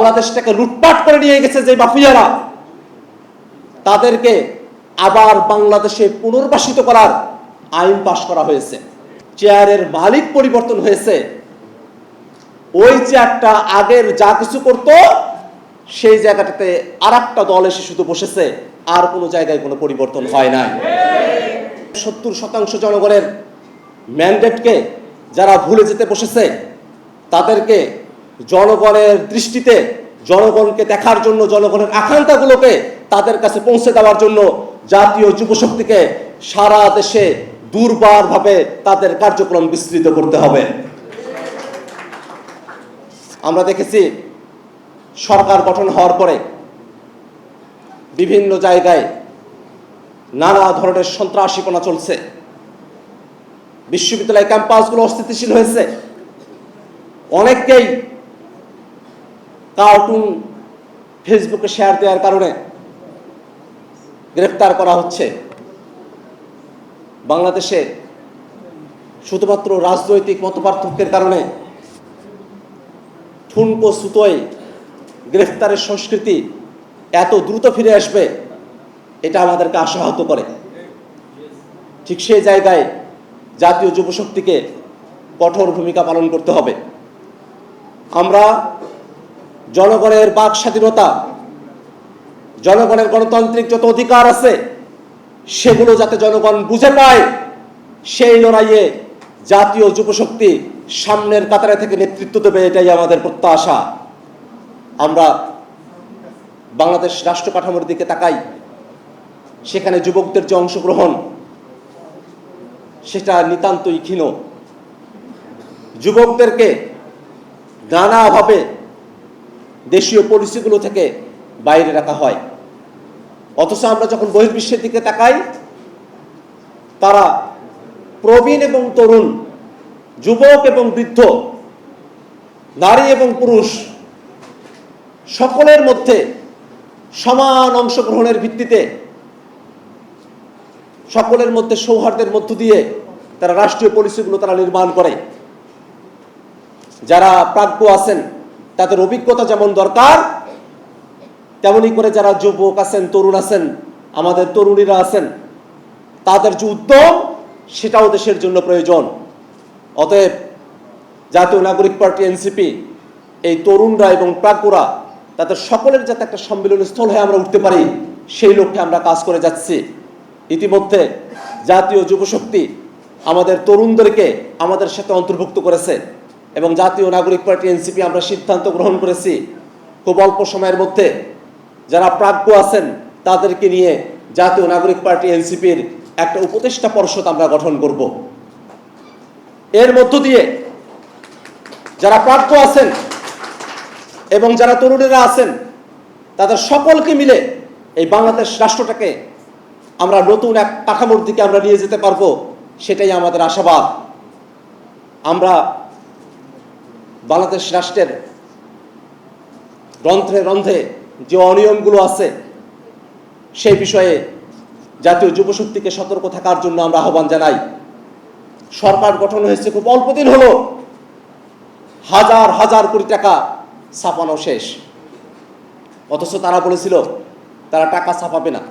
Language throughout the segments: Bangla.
বাংলাদেশটাকে লুটপাট করে নিয়ে গেছে যে মাফিয়ারা, তাদেরকে আবার বাংলাদেশে পুনর্বাসিত করার আইন পাশ করা হয়েছে। চেয়ারের মালিক পরিবর্তন হয়েছে, ওই চেয়ারটা আগের যা কিছু করত সেই জায়গাটাতে আর একটা দল এসে শুধু বসেছে, আর কোনো জায়গায় কোনো পরিবর্তন হয় নাই। 70% জনগণের ম্যান্ডেটকে যারা ভুলে যেতে বসেছে, তাদেরকে জনগণের দৃষ্টিতে, জনগণকে দেখার জন্য, জনগণের আকাঙ্ক্ষাগুলোকে তাদের কাছে পৌঁছে দেওয়ার জন্য জাতীয় যুবশক্তিকে সারা দেশে দুর্বারভাবে তাদের কার্যক্রম বিস্তৃত করতে হবে। আমরা দেখেছি সরকার গঠন হওয়ার পরে বিভিন্ন জায়গায় নানা ধরনের সন্ত্রাসীপনা চলছে, বিশ্ববিদ্যালয় ক্যাম্পাসগুলো অস্থিতিশীল হয়েছে, অনেককেই কার্টুন ফেসবুকে শেয়ার দেওয়ার কারণে গ্রেফতার করা হচ্ছে। বাংলাদেশে শুধুমাত্র রাজনৈতিক মতপার্থক্যের কারণে ঠুনকো সুতোয় গ্রেফতারের সংস্কৃতি এত দ্রুত ফিরে আসবে, এটা আমাদেরকে আশাহত করে। ঠিক সেই জায়গায় জাতীয় যুবশক্তিকে কঠোর ভূমিকা পালন করতে হবে। আমরা জনগণের বাক স্বাধীনতা, জনগণের গণতান্ত্রিক যত অধিকার আছে সেগুলো যাতে জনগণ বুঝে পায়, সেই লড়াইয়ে জাতীয় যুবশক্তি সামনের কাতারে থেকে নেতৃত্ব দেবে, এটাই আমাদের প্রত্যাশা। আমরা বাংলাদেশ রাষ্ট্র কাঠামোর দিকে তাকাই, সেখানে যুবকদের যে অংশগ্রহণ সেটা নিতান্তই ক্ষীণ। যুবকদেরকে নানাভাবে দেশীয় পলিসিগুলো থেকে বাইরে রাখা হয়, অথচ আমরা যখন বহির্বিশ্বের দিকে তাকাই, তারা প্রবীণ এবং তরুণ, যুবক এবং বৃদ্ধ, নারী এবং পুরুষ সকলের মধ্যে সমান অংশগ্রহণের ভিত্তিতে, সকলের মধ্যে সৌহার্দ্যের মধ্য দিয়ে তারা রাষ্ট্রীয় পলিসিগুলো তারা নির্মাণ করে। যারা প্রাজ্ঞ আছেন তাদের অভিজ্ঞতা যেমন দরকার, তেমনি করে যারা যুবক আছেন, তরুণ আছেন, আমাদের তরুণীরা আছেন, তাদের যে উদ্যম সেটাও দেশের জন্য প্রয়োজন। অতএব জাতীয় নাগরিক পার্টি এনসিপি এই তরুণরা এবং প্রাজ্ঞরা তাদের সকলের যাতে একটা সম্মিলন স্থল হয়ে আমরা উঠতে পারি, সেই লক্ষ্যে আমরা কাজ করে যাচ্ছি। ইতিমধ্যে জাতীয় যুবশক্তি আমাদের তরুণদেরকে আমাদের সাথে অন্তর্ভুক্ত করেছে এবং জাতীয় নাগরিক পার্টি এনসিপি আমরা সিদ্ধান্ত গ্রহণ করেছি খুব অল্প সময়ের মধ্যে যারা প্রাজ্ঞ আছেন তাদেরকে নিয়ে জাতীয় নাগরিক পার্টি এনসিপির একটা উপদেষ্টা পরিষদ আমরা গঠন করব। এর মধ্য দিয়ে যারা প্রাজ্ঞ আছেন এবং যারা তরুণেরা আছেন তাদের সকলকে মিলে এই বাংলাদেশ রাষ্ট্রটাকে আমরা নতুন এক কাঠামোর দিকে আমরা নিয়ে যেতে পারবো, সেটাই আমাদের আশাবাদ। আমরা বাংলাদেশ রাষ্ট্রের রন্ধ্রে রন্ধ্রে যে অনিয়মগুলো আছে সেই বিষয়ে জাতীয় যুবশক্তিকে সতর্ক থাকার জন্য আমরা আহ্বান জানাই। সরকার গঠন হয়েছে খুব অল্প দিন হলো, হাজার হাজার কোটি টাকা ছাপানো শেষ, অথচ তারা বলেছিল তারা টাকা ছাপাবে না।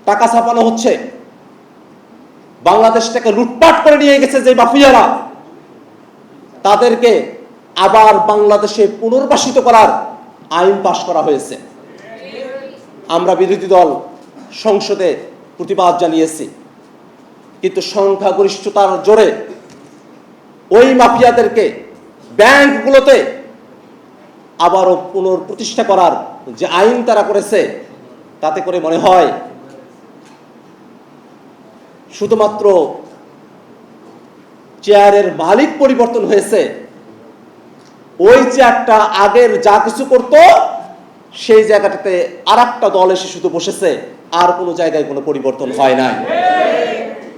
টাকা ছাপানো হচ্ছে। বাংলাদেশটাকে লুটপাট করে নিয়ে গেছে যে মাফিয়ারা, তাদেরকে আবার বাংলাদেশে পুনর্বাসিত করার আইন পাশ করা হয়েছে। আমরা বিরোধী দল সংসদে প্রতিবাদ জানিয়েছি, কিন্তু সংখ্যাগরিষ্ঠতার জোরে ওই মাফিয়াদেরকে ব্যাংকগুলোতে আবারও পুনঃপ্রতিষ্ঠা করার যে আইন তারা করেছে, তাতে করে মনে হয় শুধুমাত্র চেয়ারের মালিক পরিবর্তন হয়েছে, ওই চেয়ারটা আগের যা কিছু করত সেই জায়গাটাতে আর একটা দল এসে শুধু বসেছে, আর কোনো জায়গায় কোনো পরিবর্তন হয় নাই।